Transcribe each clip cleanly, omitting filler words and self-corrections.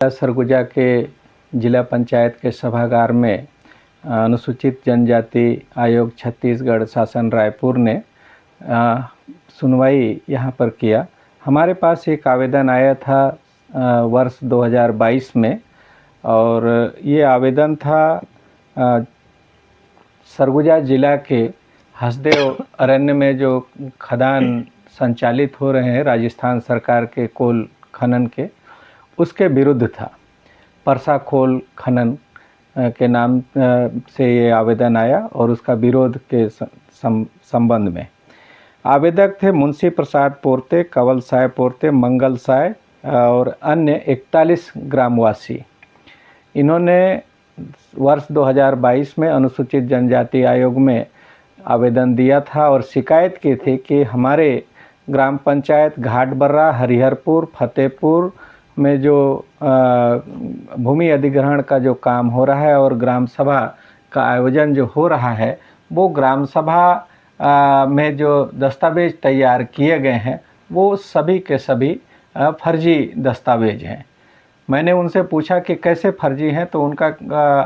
सरगुजा के जिला पंचायत के सभागार में अनुसूचित जनजाति आयोग छत्तीसगढ़ शासन रायपुर ने सुनवाई यहाँ पर किया। हमारे पास एक आवेदन आया था वर्ष 2022 में, और ये आवेदन था सरगुजा जिला के हसदेव अरण्य में जो खदान संचालित हो रहे हैं राजस्थान सरकार के कोल खनन के, उसके विरुद्ध था। परसा खोल खनन के नाम से ये आवेदन आया और उसका विरोध के संबंध में आवेदक थे मुंशी प्रसाद पोर्ते, कंवल साय पोर्ते, मंगल साय और अन्य 41 ग्रामवासी। इन्होंने वर्ष 2022 में अनुसूचित जनजाति आयोग में आवेदन दिया था और शिकायत की थी कि हमारे ग्राम पंचायत घाटबर्रा, हरिहरपुर, फतेहपुर में जो भूमि अधिग्रहण का जो काम हो रहा है और ग्राम सभा का आयोजन जो हो रहा है, वो ग्राम सभा में जो दस्तावेज तैयार किए गए हैं वो सभी के सभी फर्जी दस्तावेज हैं। मैंने उनसे पूछा कि कैसे फर्जी हैं, तो उनका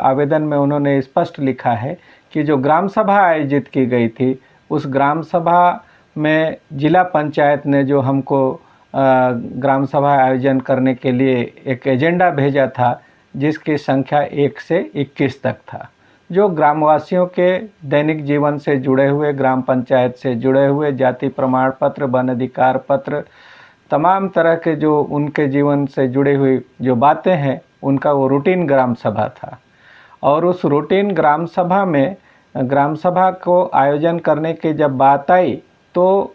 आवेदन में उन्होंने स्पष्ट लिखा है कि जो ग्राम सभा आयोजित की गई थी उस ग्राम सभा में जिला पंचायत ने जो हमको ग्राम सभा आयोजन करने के लिए एक एजेंडा भेजा था जिसकी संख्या 1 से 21 तक था, जो ग्रामवासियों के दैनिक जीवन से जुड़े हुए, ग्राम पंचायत से जुड़े हुए जाति प्रमाण पत्र, वन अधिकार पत्र, तमाम तरह के जो उनके जीवन से जुड़ी हुई जो बातें हैं उनका वो रूटीन ग्राम सभा था। और उस रूटीन ग्राम सभा में ग्राम सभा को आयोजन करने की जब बात आई तो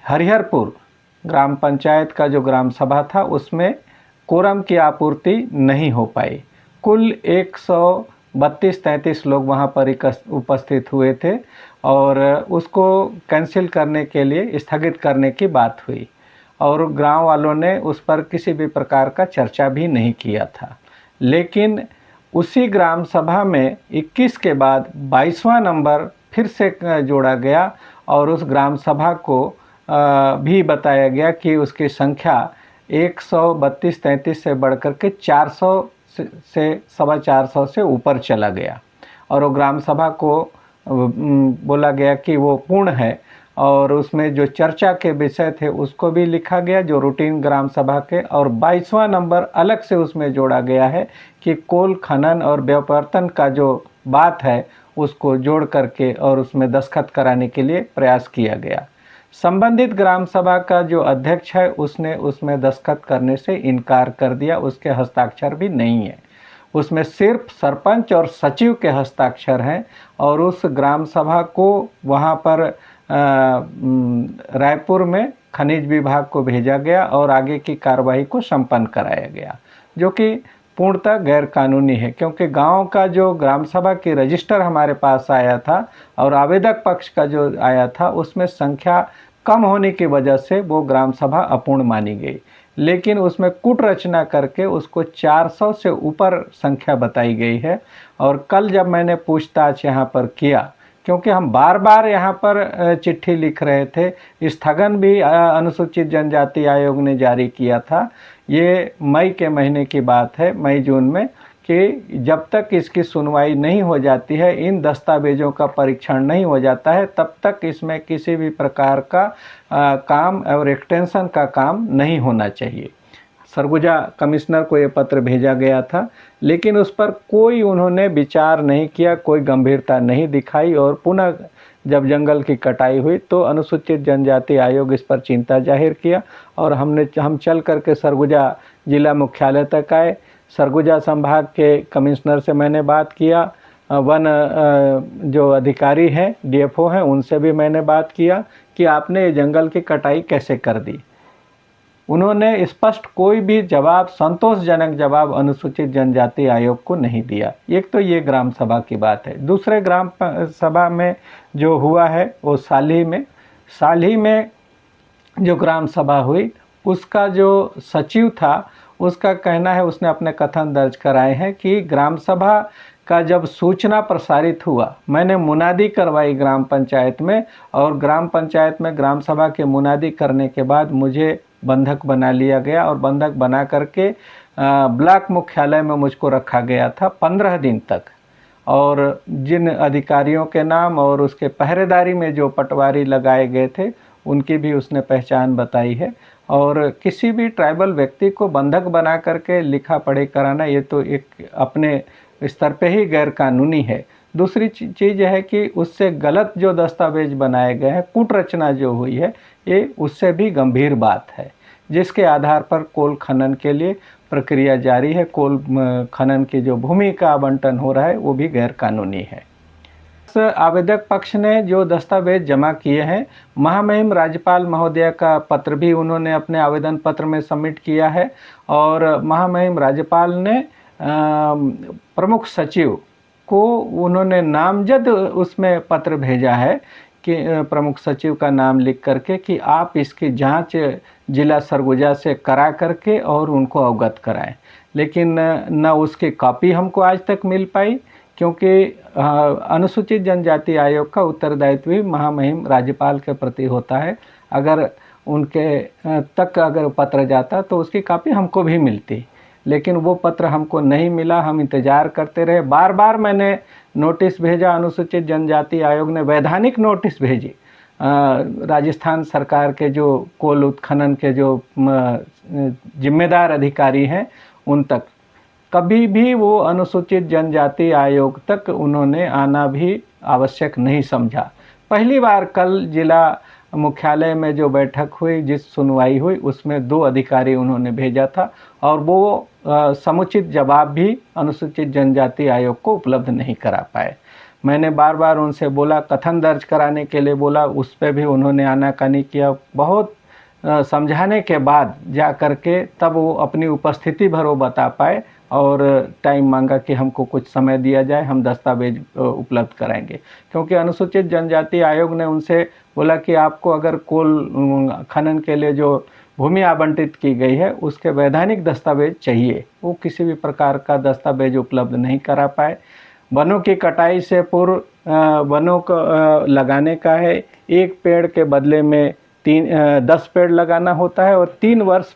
हरिहरपुर ग्राम पंचायत का जो ग्राम सभा था उसमें कोरम की आपूर्ति नहीं हो पाई। कुल 132-33 लोग वहाँ पर उपस्थित हुए थे और उसको कैंसिल करने के लिए, स्थगित करने की बात हुई और गांव वालों ने उस पर किसी भी प्रकार का चर्चा भी नहीं किया था। लेकिन उसी ग्राम सभा में 21 के बाद 22वां नंबर फिर से जोड़ा गया और उस ग्राम सभा को भी बताया गया कि उसकी संख्या 132-33 से बढ़कर के 400 से 450 से ऊपर चला गया और वो ग्राम सभा को बोला गया कि वो पूर्ण है और उसमें जो चर्चा के विषय थे उसको भी लिखा गया जो रूटीन ग्राम सभा के, और 22वां नंबर अलग से उसमें जोड़ा गया है कि कोल खनन और व्यावर्तन का जो बात है उसको जोड़ करके और उसमें दस्तखत कराने के लिए प्रयास किया गया। संबंधित ग्राम सभा का जो अध्यक्ष है उसने उसमें दस्तखत करने से इनकार कर दिया, उसके हस्ताक्षर भी नहीं है। उसमें सिर्फ सरपंच और सचिव के हस्ताक्षर हैं और उस ग्राम सभा को वहाँ पर रायपुर में खनिज विभाग को भेजा गया और आगे की कार्रवाई को संपन्न कराया गया, जो कि पूर्णतः गैर कानूनी है, क्योंकि गांव का जो ग्राम सभा की रजिस्टर हमारे पास आया था और आवेदक पक्ष का जो आया था उसमें संख्या कम होने की वजह से वो ग्राम सभा अपूर्ण मानी गई, लेकिन उसमें कूट रचना करके उसको 400 से ऊपर संख्या बताई गई है। और कल जब मैंने पूछताछ यहाँ पर किया, क्योंकि हम बार बार यहाँ पर चिट्ठी लिख रहे थे, स्थगन भी अनुसूचित जनजाति आयोग ने जारी किया था, ये मई के महीने की बात है, मई जून में, कि जब तक इसकी सुनवाई नहीं हो जाती है, इन दस्तावेज़ों का परीक्षण नहीं हो जाता है, तब तक इसमें किसी भी प्रकार का काम और एक्सटेंशन का काम नहीं होना चाहिए। सरगुजा कमिश्नर को ये पत्र भेजा गया था, लेकिन उस पर कोई उन्होंने विचार नहीं किया, कोई गंभीरता नहीं दिखाई और पुनः जब जंगल की कटाई हुई तो अनुसूचित जनजाति आयोग इस पर चिंता जाहिर किया और हम चल करके सरगुजा जिला मुख्यालय तक आए। सरगुजा संभाग के कमिश्नर से मैंने बात किया, वन जो अधिकारी हैं, डीएफओ हैं, उनसे भी मैंने बात किया कि आपने ये जंगल की कटाई कैसे कर दी। उन्होंने स्पष्ट कोई भी जवाब, संतोषजनक जवाब अनुसूचित जनजाति आयोग को नहीं दिया। एक तो ये ग्राम सभा की बात है। दूसरे ग्राम सभा में जो हुआ है वो साली में जो ग्राम सभा हुई उसका जो सचिव था उसका कहना है, उसने अपने कथन दर्ज कराए हैं कि ग्राम सभा का जब सूचना प्रसारित हुआ, मैंने मुनादी करवाई ग्राम पंचायत में और ग्राम पंचायत में ग्राम सभा के मुनादी करने के बाद मुझे बंधक बना लिया गया और बंधक बना करके ब्लॉक मुख्यालय में मुझको रखा गया था 15 दिन तक। और जिन अधिकारियों के नाम और उसके पहरेदारी में जो पटवारी लगाए गए थे उनकी भी उसने पहचान बताई है। और किसी भी ट्राइबल व्यक्ति को बंधक बना करके लिखा पढ़ी कराना ये तो एक अपने स्तर पे ही गैर कानूनी है। दूसरी चीज़ है कि उससे गलत जो दस्तावेज बनाए गए हैं, कूट रचना जो हुई है, ये उससे भी गंभीर बात है, जिसके आधार पर कोल खनन के लिए प्रक्रिया जारी है। कोल खनन की जो भूमि का आवंटन हो रहा है वो भी गैर कानूनी है। आवेदक पक्ष ने जो दस्तावेज जमा किए हैं, महामहिम राज्यपाल महोदय का पत्र भी उन्होंने अपने आवेदन पत्र में सबमिट किया है। और महामहिम राज्यपाल ने प्रमुख सचिव को उन्होंने नामजद उसमें पत्र भेजा है कि प्रमुख सचिव का नाम लिख करके कि आप इसकी जांच जिला सरगुजा से करा करके और उनको अवगत कराएं। लेकिन न उसकी कॉपी हमको आज तक मिल पाई, क्योंकि अनुसूचित जनजाति आयोग का उत्तरदायित्व भी महामहिम राज्यपाल के प्रति होता है। अगर उनके तक अगर पत्र जाता तो उसकी कॉपी हमको भी मिलती, लेकिन वो पत्र हमको नहीं मिला। हम इंतज़ार करते रहे, बार बार मैंने नोटिस भेजा। अनुसूचित जनजाति आयोग ने वैधानिक नोटिस भेजी राजस्थान सरकार के जो कोल उत्खनन के जो जिम्मेदार अधिकारी हैं उन तक। कभी भी वो अनुसूचित जनजाति आयोग तक उन्होंने आना भी आवश्यक नहीं समझा। पहली बार कल जिला मुख्यालय में जो बैठक हुई, जिस सुनवाई हुई, उसमें 2 अधिकारी उन्होंने भेजा था और वो समुचित जवाब भी अनुसूचित जनजाति आयोग को उपलब्ध नहीं करा पाए। मैंने बार बार उनसे बोला, कथन दर्ज कराने के लिए बोला, उस पर भी उन्होंने आनाकानी किया। बहुत समझाने के बाद जा कर के तब वो अपनी उपस्थिति भर वो बता पाए और टाइम मांगा कि हमको कुछ समय दिया जाए, हम दस्तावेज उपलब्ध कराएंगे। क्योंकि अनुसूचित जनजाति आयोग ने उनसे बोला कि आपको अगर कोल खनन के लिए जो भूमि आवंटित की गई है उसके वैधानिक दस्तावेज चाहिए। वो किसी भी प्रकार का दस्तावेज उपलब्ध नहीं करा पाए। वनों की कटाई से पूर्व वनों को लगाने का है, 1 पेड़ के बदले में 10 पेड़ लगाना होता है और 3 वर्ष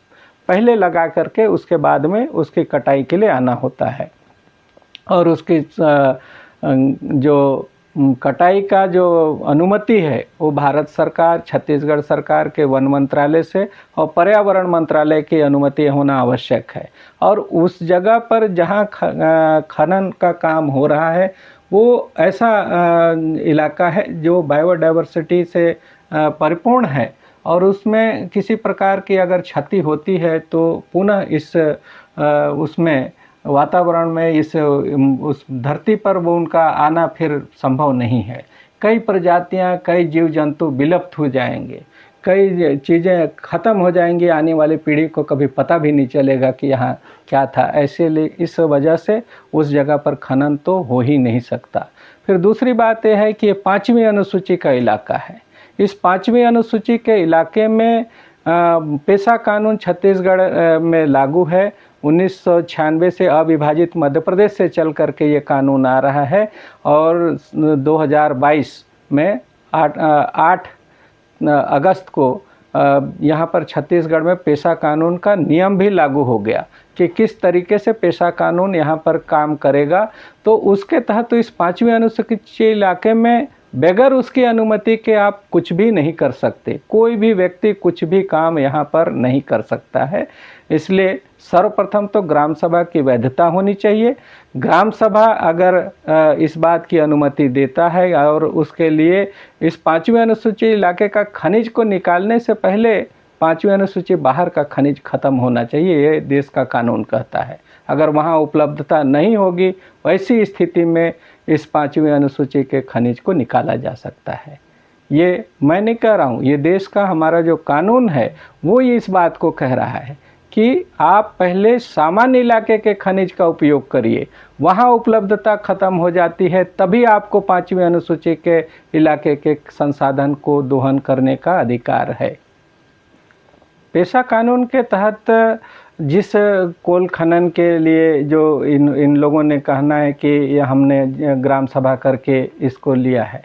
पहले लगा करके उसके बाद में उसकी कटाई के लिए आना होता है। और उसकी जो कटाई का जो अनुमति है वो भारत सरकार, छत्तीसगढ़ सरकार के वन मंत्रालय से और पर्यावरण मंत्रालय की अनुमति होना आवश्यक है। और उस जगह पर जहाँ खनन का काम हो रहा है वो ऐसा इलाका है जो बायोडाइवर्सिटी से परिपूर्ण है और उसमें किसी प्रकार की अगर क्षति होती है तो पुनः इस उसमें वातावरण में उस धरती पर वो उनका आना फिर संभव नहीं है। कई प्रजातियां, कई जीव जंतु विलुप्त हो जाएंगे, कई चीज़ें ख़त्म हो जाएंगी, आने वाली पीढ़ी को कभी पता भी नहीं चलेगा कि यहाँ क्या था। ऐसे लिए इस वजह से उस जगह पर खनन तो हो ही नहीं सकता। फिर दूसरी बात यह है कि ये 5वीं अनुसूची का इलाका है। इस 5वीं अनुसूची के इलाके में पेशा कानून छत्तीसगढ़ में लागू है। 1996 से अविभाजित मध्य प्रदेश से चल करके ये कानून आ रहा है और 2022 में 8 अगस्त को यहाँ पर छत्तीसगढ़ में पेशा कानून का नियम भी लागू हो गया कि किस तरीके से पेशा कानून यहाँ पर काम करेगा। तो उसके तहत तो इस 5वीं अनुसूची इलाके में बगैर उसकी अनुमति के आप कुछ भी नहीं कर सकते। कोई भी व्यक्ति कुछ भी काम यहाँ पर नहीं कर सकता है। इसलिए सर्वप्रथम तो ग्राम सभा की वैधता होनी चाहिए। ग्राम सभा अगर इस बात की अनुमति देता है और उसके लिए इस 5वीं अनुसूची इलाके का खनिज को निकालने से पहले 5वीं अनुसूची बाहर का खनिज खत्म होना चाहिए, ये देश का कानून कहता है। अगर वहाँ उपलब्धता नहीं होगी, वैसी स्थिति में इस 5वीं अनुसूची के खनिज को निकाला जा सकता है। ये मैं नहीं कह रहा हूँ, ये देश का हमारा जो कानून है वो ये इस बात को कह रहा है कि आप पहले सामान्य इलाके के खनिज का उपयोग करिए, वहाँ उपलब्धता खत्म हो जाती है तभी आपको 5वीं अनुसूची के इलाके के संसाधन को दोहन करने का अधिकार है। पेशा कानून के तहत जिस कोल खनन के लिए जो इन लोगों ने कहना है कि ये हमने ग्राम सभा करके इसको लिया है,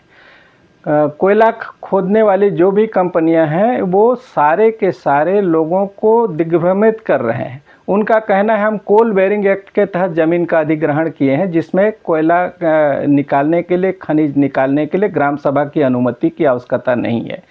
कोयला खोदने वाली जो भी कंपनियां हैं वो सारे के सारे लोगों को दिग्भ्रमित कर रहे हैं। उनका कहना है हम कोल बेरिंग एक्ट के तहत ज़मीन का अधिग्रहण किए हैं, जिसमें कोयला निकालने के लिए, खनिज निकालने के लिए ग्राम सभा की अनुमति की आवश्यकता नहीं है।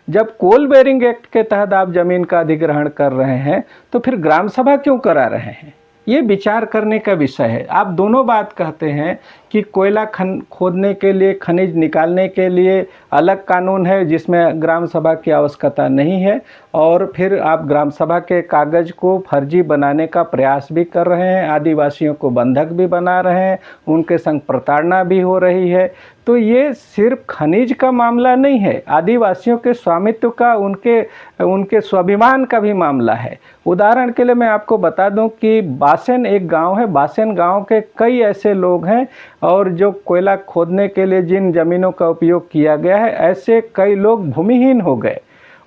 जब कोल बेरिंग एक्ट के तहत आप ज़मीन का अधिग्रहण कर रहे हैं तो फिर ग्राम सभा क्यों करा रहे हैं? ये विचार करने का विषय है। आप दोनों बात कहते हैं कि कोयला खोदने के लिए, खनिज निकालने के लिए अलग कानून है जिसमें ग्राम सभा की आवश्यकता नहीं है, और फिर आप ग्राम सभा के कागज़ को फर्जी बनाने का प्रयास भी कर रहे हैं, आदिवासियों को बंधक भी बना रहे हैं, उनके संग प्रताड़ना भी हो रही है। तो ये सिर्फ खनिज का मामला नहीं है, आदिवासियों के स्वामित्व का, उनके स्वाभिमान का भी मामला है। उदाहरण के लिए मैं आपको बता दूं कि बासेन एक गांव है, बासेन गांव के कई ऐसे लोग हैं और जो कोयला खोदने के लिए जिन ज़मीनों का उपयोग किया गया है, ऐसे कई लोग भूमिहीन हो गए।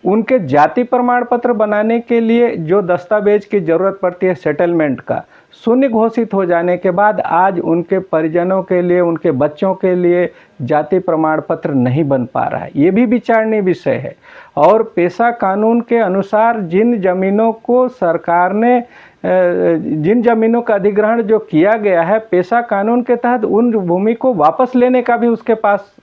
उनके जाति प्रमाण पत्र बनाने के लिए जो दस्तावेज की ज़रूरत पड़ती है सेटलमेंट का, शून्य घोषित हो जाने के बाद आज उनके परिजनों के लिए, उनके बच्चों के लिए जाति प्रमाण पत्र नहीं बन पा रहा है। ये भी विचारणीय विषय है। और पेशा कानून के अनुसार जिन ज़मीनों को सरकार ने, जिन ज़मीनों का अधिग्रहण जो किया गया है पेशा कानून के तहत, उन भूमि को वापस लेने का भी उसके पास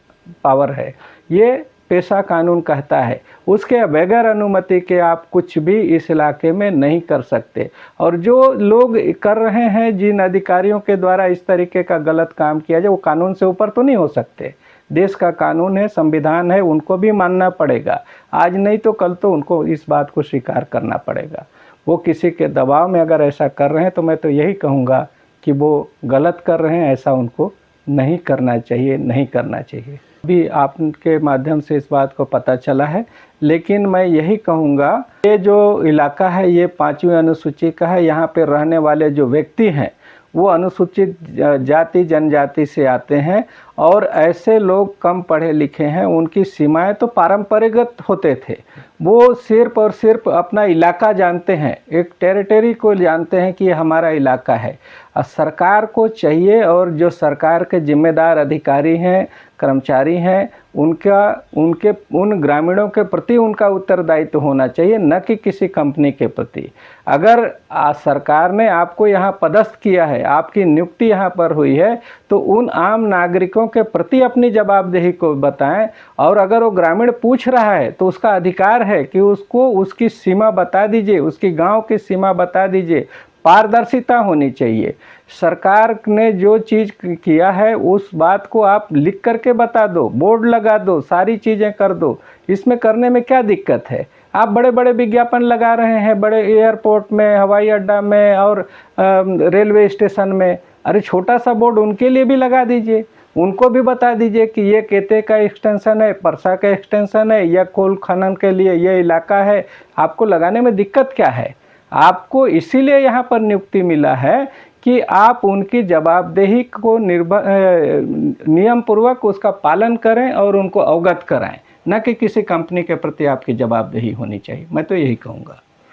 पावर है। ये पेशा कानून कहता है। उसके बगैर अनुमति के आप कुछ भी इस इलाके में नहीं कर सकते। और जो लोग कर रहे हैं, जिन अधिकारियों के द्वारा इस तरीके का गलत काम किया जाए, वो कानून से ऊपर तो नहीं हो सकते। देश का कानून है, संविधान है, उनको भी मानना पड़ेगा। आज नहीं तो कल तो उनको इस बात को स्वीकार करना पड़ेगा। वो किसी के दबाव में अगर ऐसा कर रहे हैं तो मैं तो यही कहूँगा कि वो गलत कर रहे हैं, ऐसा उनको नहीं करना चाहिए, नहीं करना चाहिए। भी आपके माध्यम से इस बात को पता चला है, लेकिन मैं यही कहूँगा, ये जो इलाका है ये 5वीं अनुसूची का है। यहाँ पे रहने वाले जो व्यक्ति हैं वो अनुसूचित जाति जनजाति से आते हैं, और ऐसे लोग कम पढ़े लिखे हैं, उनकी सीमाएं तो पारंपरिकगत होते थे। वो सिर्फ और सिर्फ अपना इलाका जानते हैं, एक टेरिटरी को जानते हैं कि ये हमारा इलाका है। सरकार को चाहिए, और जो सरकार के जिम्मेदार अधिकारी हैं, कर्मचारी हैं, उन ग्रामीणों के प्रति उनका उत्तरदायित्व होना चाहिए, न कि किसी कंपनी के प्रति। अगर सरकार ने आपको यहाँ पदस्थ किया है, आपकी नियुक्ति यहाँ पर हुई है, तो उन आम नागरिकों के प्रति अपनी जवाबदेही को बताएं। और अगर वो ग्रामीण पूछ रहा है तो उसका अधिकार है कि उसको उसकी सीमा बता दीजिए, उसकी गांव की सीमा बता दीजिए। पारदर्शिता होनी चाहिए। सरकार ने जो चीज़ किया है उस बात को आप लिख करके बता दो, बोर्ड लगा दो, सारी चीज़ें कर दो। इसमें करने में क्या दिक्कत है? आप बड़े बड़े विज्ञापन लगा रहे हैं, बड़े एयरपोर्ट में, हवाई अड्डा में और रेलवे स्टेशन में। अरे छोटा सा बोर्ड उनके लिए भी लगा दीजिए, उनको भी बता दीजिए कि ये केते का एक्सटेंशन है, परसा का एक्सटेंशन है, या कोल खनन के लिए ये इलाका है। आपको लगाने में दिक्कत क्या है? आपको इसीलिए यहाँ पर नियुक्ति मिला है कि आप उनकी जवाबदेही को नियम पूर्वक उसका पालन करें और उनको अवगत कराएं, न कि किसी कंपनी के प्रति आपकी जवाबदेही होनी चाहिए। मैं तो यही कहूँगा।